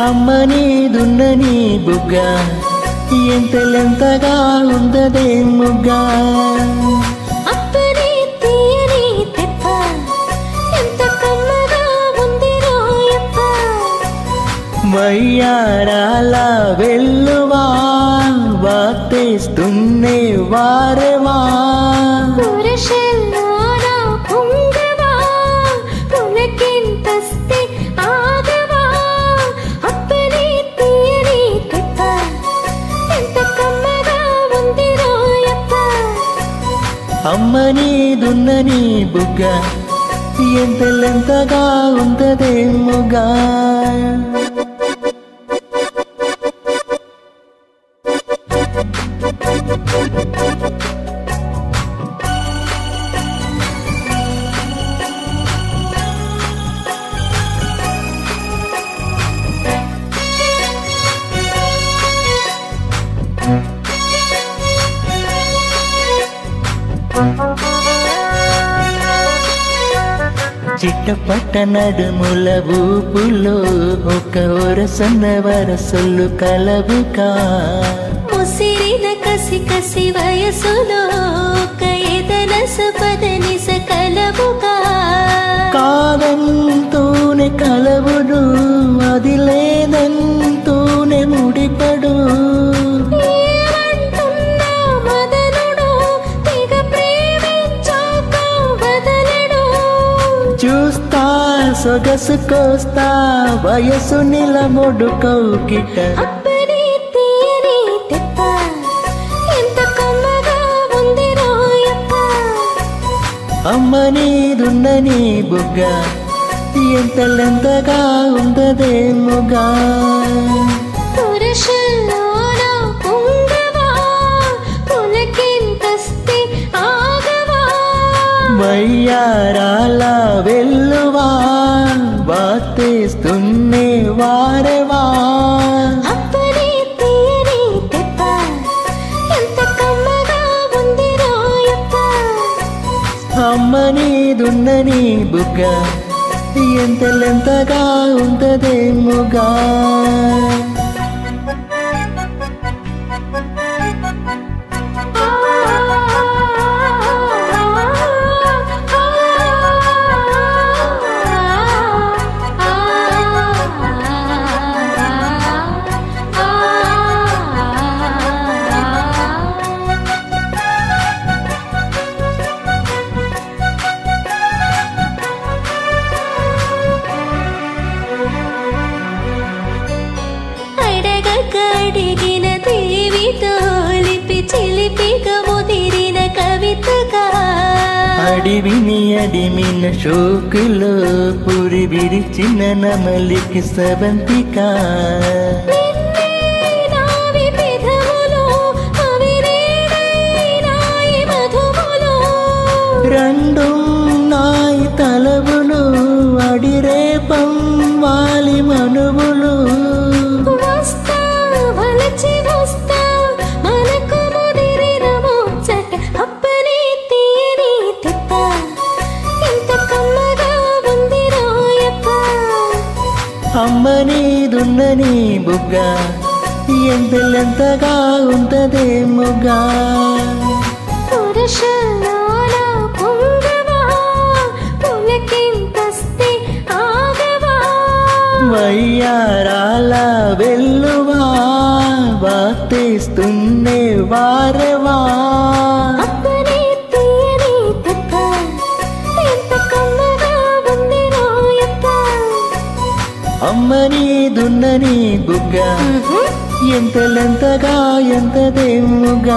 అమ్మని దున్నని బుగ్గ ఎంతలెంతగా ఉందదే ముగ్గ అప్పని తీయని తెప్ప ఎంత కమ్మగా ఉంది రోయప్ప వయ్యారాల వెల్లువా వాటేస్తున్నే వారవా పురుషల్లోన పొంగవా పులకింతస్తే ఆగవా అప్పని తీయని తెప్ప ఎంత కమ్మగా ఉంది రోయప్ప అమ్మని దున్నని బుగ్గ ఎంతలెంతగా ఉందదే ముగ్గ చిట్టపట్ట నడుముల ఊపులో ఒక ఒరసన్న వరసలు కలవుకా ముసిరిన కసి కసి వయసులో ఒక ఎదనస పదనిస కలవుగా కాదంతూనే కలవుడు అది లేదంతూనే ముడిపడు ఏమంటున్నా మదనుడు తెగ ప్రేమించాక వదలడు చూస్తా సొగసుకొస్తా వయసు నిలబొడు కౌకిట అప్పని తీయని తెప్ప ఎంత కమ్మగా ఉంది రోయప్ప అమ్మని దున్నని బుగ్గ ఎంతలెంతగా ఉందదే ముగ్గ పురుషల్లోన పొంగవా పులకింతస్తే ఆగవా వయ్యారాల వెల్లువా వాటేస్తున్నే వారవా అప్పని తీయని తెప్ప ఎంత కమ్మగా ఉంది రోయప్ప అమ్మని దున్నని బుగ్గ ఎంతలెంతగా ఉందదే ముగ్గ అడిగిన దేవితో లిపి చిలిపిగా ముదిరిన కవితగా అడివిని అడిమిన షోకులో పురి విరిచిన నమలికి సవంతిక నావి పెదవులు అవి నాయి మధువులు రెండు నాయి తలవులు అడిరేపం వాలి మనువులు వస్తా వలచి వస్తా మనకు ముదిరిన ముచ్చట అప్పని తీయని తెప్ప ఎంత కమ్మగా ఉంది రోయప్ప అమ్మని దున్నని బుగ్గ ఎంతలెంతగా ఉందదే ముగ్గ పురుషల్లోన పొంగవా పులకింతస్తే ఆగవా వయ్యారాల వెల్లువా వాటేస్తున్నే వారవా అప్పని తీయని తెప్ప ఎంత కమ్మగా ఉంది రోయప్ప అమ్మని దున్నని బుగ్గ ఎంతలెంతగా ఎంతదే ముగ్గ